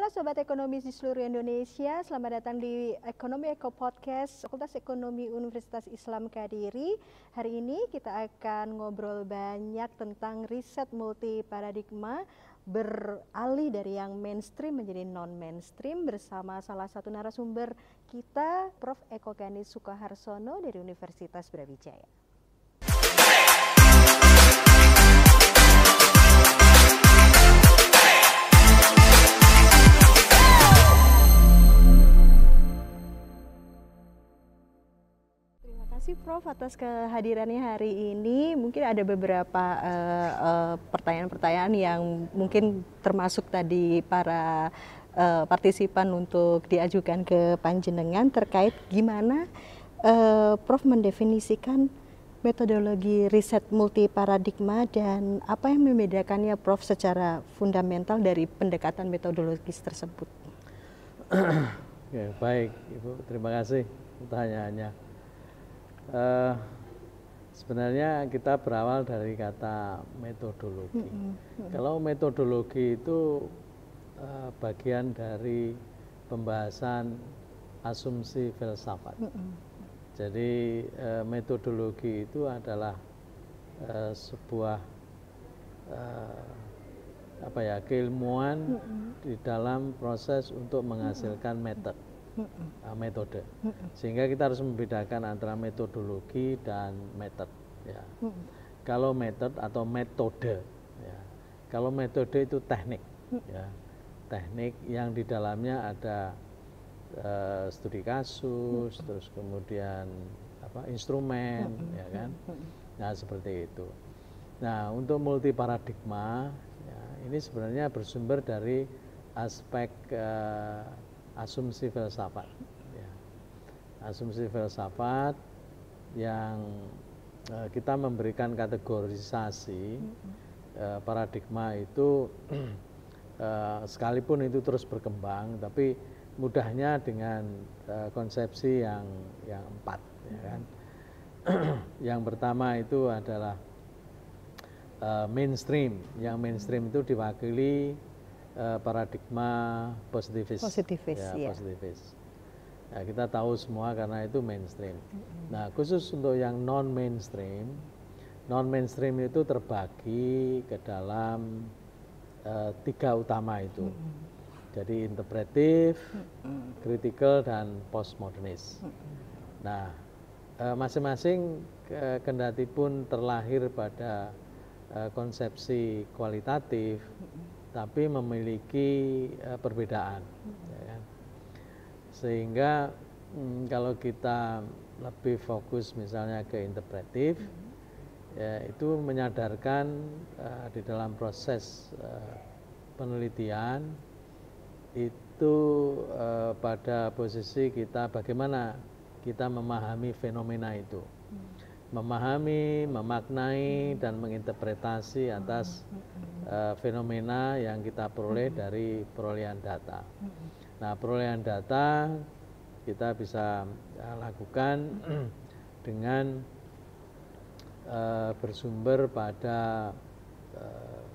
Halo Sobat Ekonomi di seluruh Indonesia, selamat datang di Ekonomi Eko Podcast Fakultas Ekonomi Universitas Islam Kediri. Hari ini kita akan ngobrol banyak tentang riset multi paradigma, beralih dari yang mainstream menjadi non-mainstream bersama salah satu narasumber kita, Prof. Eko Gani Sukoharsono dari Universitas Brawijaya. Terima kasih Prof atas kehadirannya hari ini. Mungkin ada beberapa pertanyaan-pertanyaan yang mungkin termasuk tadi para partisipan untuk diajukan ke panjenengan terkait gimana Prof mendefinisikan metodologi riset multi paradigma dan apa yang membedakannya Prof secara fundamental dari pendekatan metodologis tersebut. Oke, baik Ibu, terima kasih pertanyaannya. Sebenarnya kita berawal dari kata metodologi. Kalau metodologi itu bagian dari pembahasan asumsi filsafat. Jadi metodologi itu adalah sebuah keilmuan di dalam proses untuk menghasilkan metode, sehingga kita harus membedakan antara metodologi dan method. Ya. Kalau method atau metode, ya. Kalau metode itu teknik, ya. Teknik yang di dalamnya ada studi kasus, terus kemudian instrumen, ya kan? Nah seperti itu. Nah untuk multi paradigma, ya, ini sebenarnya bersumber dari aspek asumsi filsafat, ya. Asumsi filsafat yang kita memberikan kategorisasi paradigma itu sekalipun itu terus berkembang, tapi mudahnya dengan konsepsi yang empat, ya kan? Yang pertama itu adalah mainstream. Yang mainstream itu diwakili paradigma positivis. Ya. Positivis. Ya, kita tahu semua karena itu mainstream. Nah, khusus untuk yang non mainstream itu terbagi ke dalam tiga utama itu. Jadi interpretif, critical dan postmodernis. Nah, masing-masing kendati pun terlahir pada konsepsi kualitatif, tapi memiliki perbedaan, ya kan? Sehingga kalau kita lebih fokus misalnya ke interpretif, ya, itu menyadarkan di dalam proses penelitian itu pada posisi kita bagaimana kita memahami fenomena itu, memahami, memaknai dan menginterpretasi atas fenomena yang kita peroleh dari perolehan data. Nah, perolehan data kita bisa lakukan dengan bersumber pada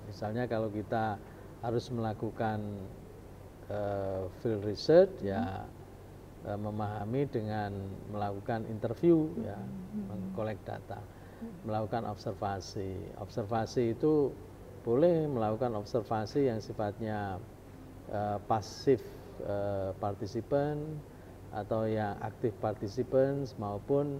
misalnya kalau kita harus melakukan field research, ya memahami dengan melakukan interview, ya mengkolek data, melakukan observasi. Observasi itu boleh melakukan observasi yang sifatnya pasif participant atau yang aktif participants maupun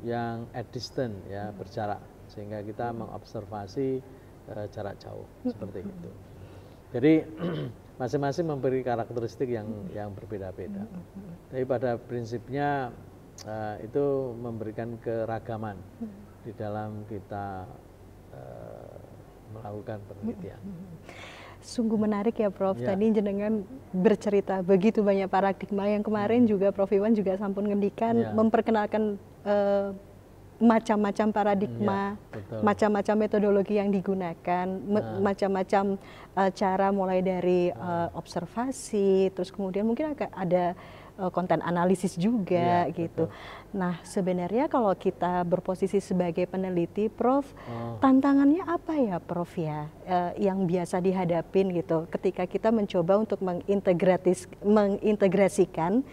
yang at distance, ya berjarak, sehingga kita mengobservasi jarak jauh seperti itu. Jadi masing-masing memberi karakteristik yang berbeda-beda. Tapi pada prinsipnya itu memberikan keragaman di dalam kita melakukan penelitian. Sungguh menarik ya Prof. Ya. Tadi jenengan bercerita begitu banyak paradigma yang kemarin juga Prof. Iwan juga sampun ngendikan memperkenalkan macam-macam paradigma, macam-macam metodologi yang digunakan, macam-macam cara mulai dari observasi, terus kemudian mungkin ada konten analisis juga gitu. Betul. Nah sebenarnya kalau kita berposisi sebagai peneliti, Prof, tantangannya apa ya, Prof ya, yang biasa dihadapin gitu ketika kita mencoba untuk mengintegrasikan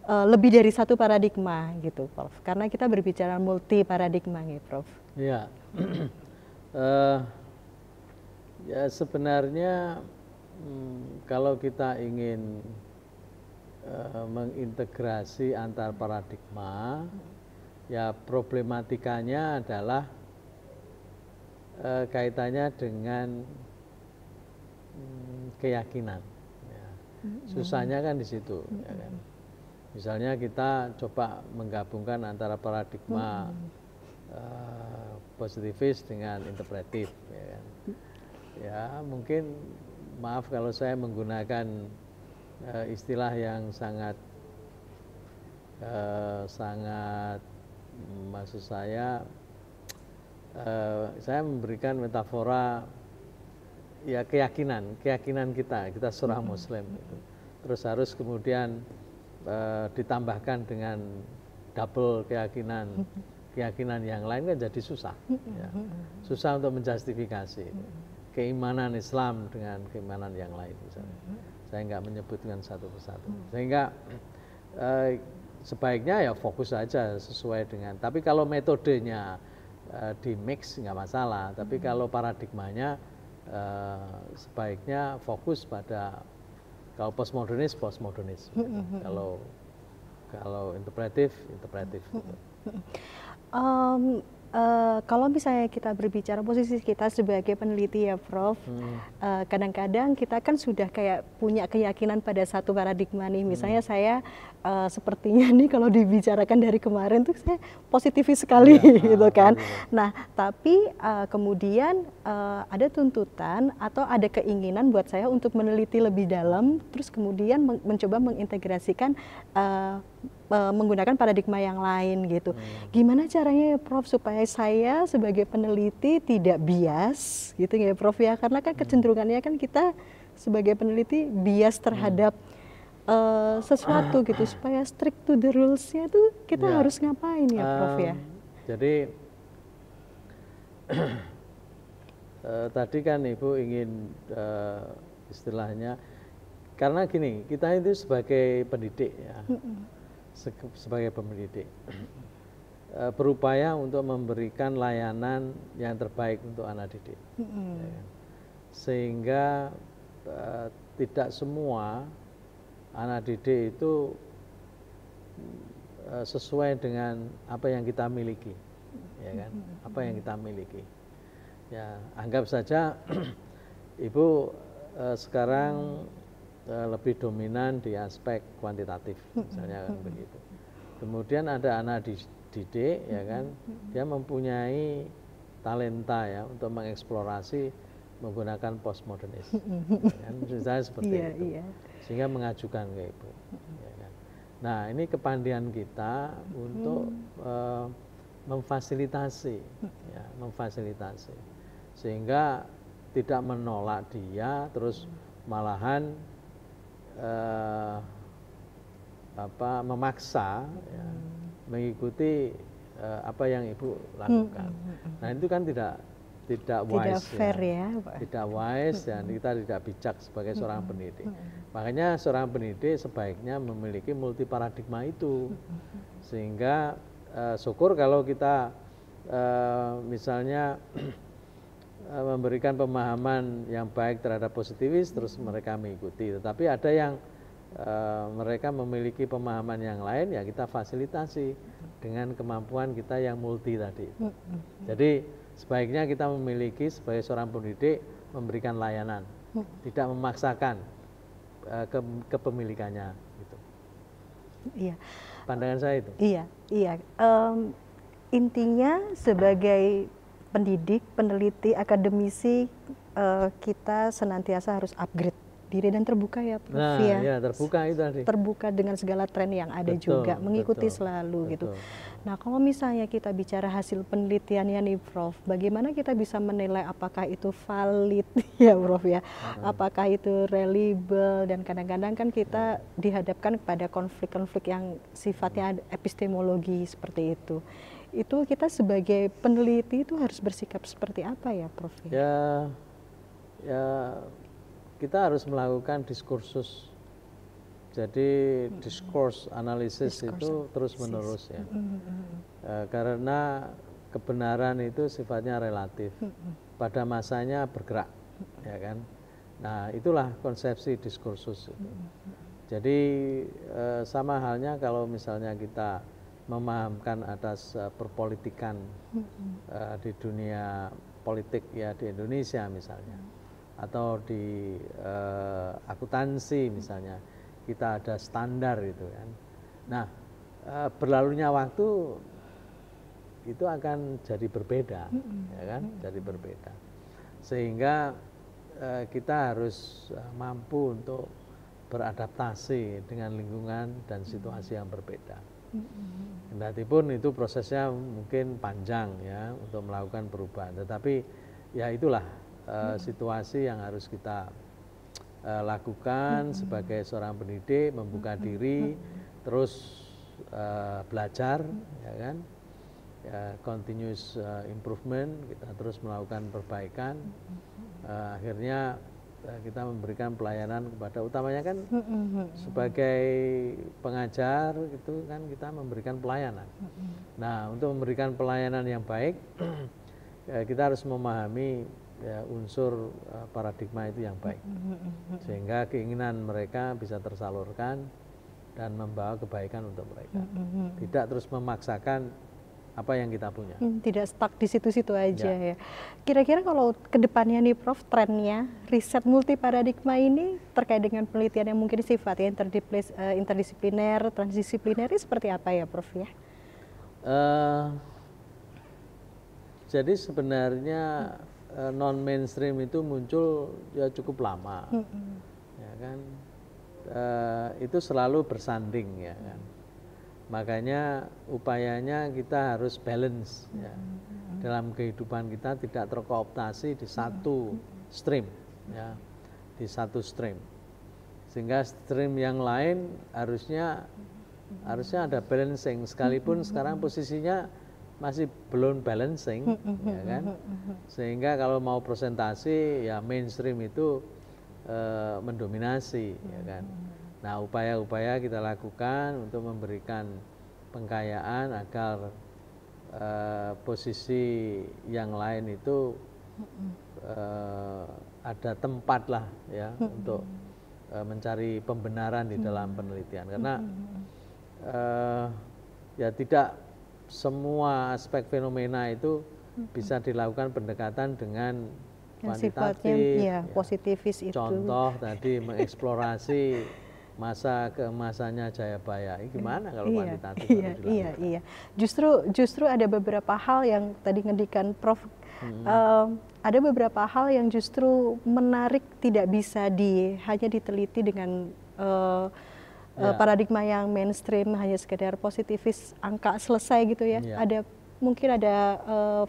lebih dari satu paradigma gitu, Prof. Karena kita berbicara multi paradigma nih, Prof. Ya, ya sebenarnya kalau kita ingin mengintegrasi antar paradigma, ya problematikanya adalah kaitannya dengan keyakinan. Ya. Susahnya kan di situ. Ya kan? Misalnya kita coba menggabungkan antara paradigma positivis dengan interpretif, ya kan? Ya mungkin maaf kalau saya menggunakan istilah yang sangat maksud saya memberikan metafora ya keyakinan kita seorang Muslim gitu. Terus harus kemudian ditambahkan dengan double keyakinan yang lain kan jadi susah, ya. Susah untuk menjustifikasi keimanan Islam dengan keimanan yang lain misalnya. Saya nggak menyebutkan satu persatu, sehingga sebaiknya ya fokus saja sesuai dengan. Tapi kalau metodenya di mix nggak masalah. Tapi kalau paradigmanya sebaiknya fokus pada. Kalau postmodernis, kalau interpretif. Gitu. Kalau misalnya kita berbicara posisi kita sebagai peneliti ya, Prof, kadang-kadang kita kan sudah kayak punya keyakinan pada satu paradigma nih. Misalnya saya sepertinya nih kalau dibicarakan dari kemarin tuh saya positifis sekali gitu kan. Nah, tapi kemudian ada tuntutan atau ada keinginan buat saya untuk meneliti lebih dalam, terus kemudian mencoba mengintegrasikan menggunakan paradigma yang lain gitu. Gimana caranya ya, Prof, supaya saya sebagai peneliti tidak bias gitu ya, Prof ya, karena kan kecenderungannya kan kita sebagai peneliti bias terhadap sesuatu gitu, supaya strict to the rules-nya tuh kita harus ngapain ya, Prof ya? Jadi tadi kan Ibu ingin istilahnya, karena gini, kita itu sebagai pendidik ya, sebagai pendidik berupaya untuk memberikan layanan yang terbaik untuk anak didik, ya. Sehingga tidak semua anak didik itu sesuai dengan apa yang kita miliki, ya kan? Apa yang kita miliki. Ya, anggap saja Ibu sekarang lebih dominan di aspek kuantitatif, misalnya kan begitu. Kemudian ada anak didik, ya kan? Dia mempunyai talenta ya untuk mengeksplorasi menggunakan postmodernis, ya kan? Misalnya seperti itu. Sehingga mengajukan ke Ibu, ya kan? Nah ini kepandian kita untuk memfasilitasi, ya, memfasilitasi sehingga tidak menolak dia, terus malahan memaksa ya, mengikuti apa yang Ibu lakukan. Nah itu kan tidak wise, fair ya, tidak wise, dan kita tidak bijak sebagai seorang pendidik. Makanya seorang pendidik sebaiknya memiliki multi paradigma itu, sehingga syukur kalau kita misalnya memberikan pemahaman yang baik terhadap positivis, terus mereka mengikuti. Tetapi ada yang mereka memiliki pemahaman yang lain, ya kita fasilitasi dengan kemampuan kita yang multi tadi. Jadi sebaiknya kita memiliki sebagai seorang pendidik memberikan layanan, tidak memaksakan kepemilikannya. Gitu. Iya. Pandangan saya itu. Iya. Intinya sebagai pendidik, peneliti, akademisi, kita senantiasa harus upgrade diri dan terbuka ya Prof. Nah, ya terbuka itu tadi. Terbuka dengan segala tren yang ada juga, mengikuti selalu gitu. Nah, kalau misalnya kita bicara hasil penelitiannya nih Prof, bagaimana kita bisa menilai apakah itu valid ya Prof ya? Apakah itu reliable, dan kadang-kadang kan kita dihadapkan kepada konflik-konflik yang sifatnya epistemologi seperti itu. Itu kita sebagai peneliti itu harus bersikap seperti apa ya Prof? Ya kita harus melakukan diskursus. Jadi discourse analisis itu terus menerus ya. Karena kebenaran itu sifatnya relatif. Pada masanya bergerak, ya kan. Nah, itulah konsepsi diskursus itu. Jadi sama halnya kalau misalnya kita memahamkan atas perpolitikan di dunia politik ya di Indonesia misalnya, atau di akuntansi misalnya, kita ada standar itu kan. Nah, berlalunya waktu itu akan jadi berbeda, ya kan, jadi berbeda. Sehingga kita harus mampu untuk beradaptasi dengan lingkungan dan situasi yang berbeda. Kendatipun itu prosesnya mungkin panjang ya untuk melakukan perubahan, tetapi ya itulah situasi yang harus kita lakukan sebagai seorang pendidik, membuka diri, terus belajar, ya kan, ya, continuous improvement, kita terus melakukan perbaikan, akhirnya kita memberikan pelayanan kepada, utamanya kan sebagai pengajar itu kan kita memberikan pelayanan. Nah, untuk memberikan pelayanan yang baik, kita harus memahami ya, unsur paradigma itu yang baik, sehingga keinginan mereka bisa tersalurkan dan membawa kebaikan untuk mereka. Tidak terus memaksakan apa yang kita punya. Tidak stuck di situ-situ aja ya. Kira-kira kalau kedepannya nih Prof, trennya riset multi paradigma ini terkait dengan penelitian yang mungkin sifatnya interdisipliner, transdisipliner, ini seperti apa ya Prof ya? Jadi sebenarnya non mainstream itu muncul ya cukup lama, ya kan. Itu selalu bersanding ya kan. Makanya upayanya kita harus balance ya. Dalam kehidupan kita tidak terkooptasi di satu stream ya, di satu stream. Sehingga stream yang lain harusnya ada balancing, sekalipun sekarang posisinya masih belum balancing ya kan. Sehingga kalau mau presentasi ya mainstream itu mendominasi ya kan. Nah, upaya-upaya kita lakukan untuk memberikan pengkayaan agar posisi yang lain itu ada tempat lah ya untuk mencari pembenaran di dalam penelitian. Karena ya tidak semua aspek fenomena itu bisa dilakukan pendekatan dengan kuantitatif, ya, positivis itu. Contoh tadi mengeksplorasi masa keemasannya Jayabaya, ini gimana kalau kuantitatif? Iya. Justru ada beberapa hal yang tadi ngendikan Prof, ada beberapa hal yang justru menarik, tidak bisa hanya diteliti dengan paradigma yang mainstream, hanya sekedar positivis angka selesai gitu ya. Mungkin ada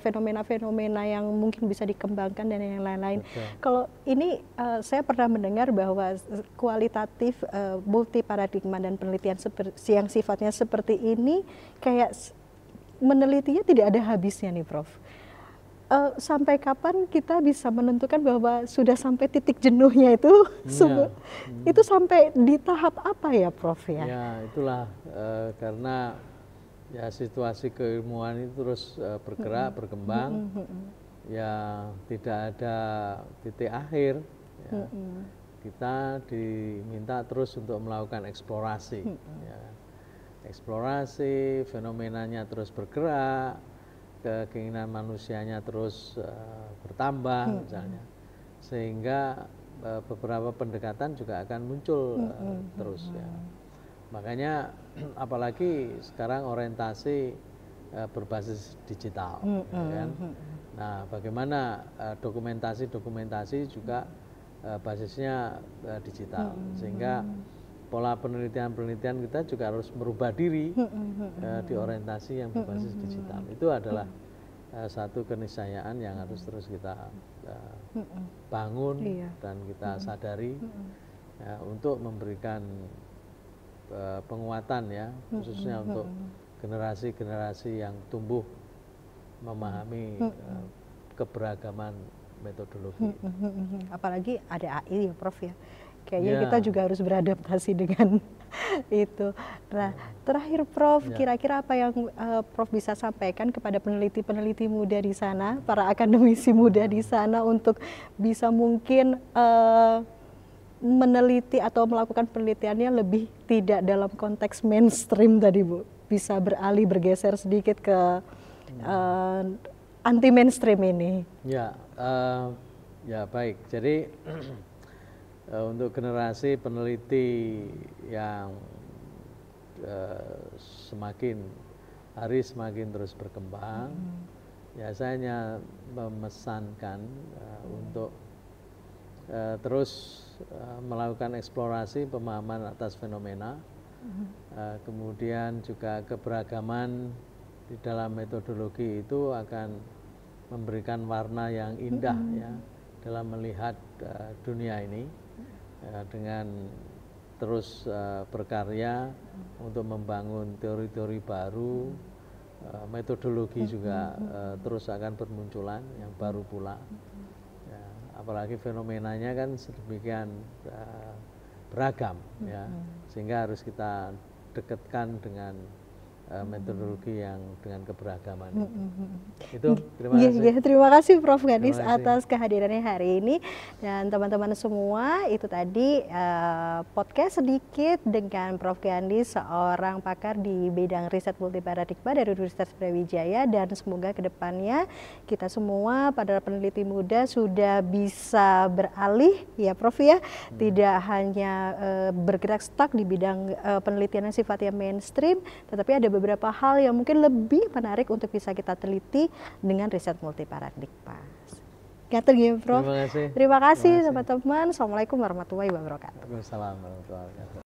fenomena-fenomena yang mungkin bisa dikembangkan dan yang lain-lain. Kalau ini saya pernah mendengar bahwa kualitatif multi paradigma dan penelitian yang sifatnya seperti ini kayak menelitinya tidak ada habisnya nih Prof. Sampai kapan kita bisa menentukan bahwa sudah sampai titik jenuhnya itu? Itu sampai di tahap apa ya Prof ya? Ya itulah karena ya situasi keilmuan itu terus bergerak, berkembang, ya tidak ada titik akhir. Ya. Kita diminta terus untuk melakukan eksplorasi, ya. Eksplorasi, fenomenanya terus bergerak, keinginan manusianya terus bertambah misalnya, sehingga beberapa pendekatan juga akan muncul terus ya. Makanya apalagi sekarang orientasi berbasis digital, ya kan? Nah, bagaimana dokumentasi juga basisnya digital, sehingga pola penelitian kita juga harus merubah diri di orientasi yang berbasis digital. Itu adalah satu keniscayaan yang harus terus kita bangun dan kita sadari ya, untuk memberikan penguatan ya, khususnya untuk generasi-generasi yang tumbuh memahami keberagaman metodologi. Apalagi ada AI ya Prof ya. Kayaknya kita juga harus beradaptasi dengan itu. Nah, terakhir Prof, kira-kira apa yang Prof bisa sampaikan kepada peneliti-peneliti muda di sana, para akademisi muda di sana untuk bisa mungkin meneliti atau melakukan penelitiannya lebih tidak dalam konteks mainstream tadi Bu, bisa beralih bergeser sedikit ke anti mainstream ini. Ya baik. Jadi untuk generasi peneliti yang semakin hari semakin terus berkembang, ya saya hanya memesankan untuk terus melakukan eksplorasi pemahaman atas fenomena, kemudian juga keberagaman di dalam metodologi itu akan memberikan warna yang indah ya dalam melihat dunia ini, dengan terus berkarya untuk membangun teori-teori baru, metodologi juga terus akan bermunculan yang baru pula. Ya, apalagi fenomenanya kan sedemikian beragam ya, sehingga harus kita dekatkan dengan metodologi yang dengan keberagaman. Itu terima kasih. Terima kasih Prof. Gadis atas kehadirannya hari ini, dan teman-teman semua, itu tadi podcast sedikit dengan Prof. Gadis, seorang pakar di bidang riset multiparadigma dari Universitas Brawijaya, dan semoga kedepannya kita semua pada peneliti muda sudah bisa beralih ya Prof ya, tidak hanya bergerak stuck di bidang penelitian yang sifatnya mainstream, tetapi ada beberapa hal yang mungkin lebih menarik untuk bisa kita teliti dengan riset multiparadigma. Prof. Terima kasih. Terima kasih teman-teman. Assalamualaikum warahmatullahi wabarakatuh. Waalaikumsalam warahmatullahi wabarakatuh.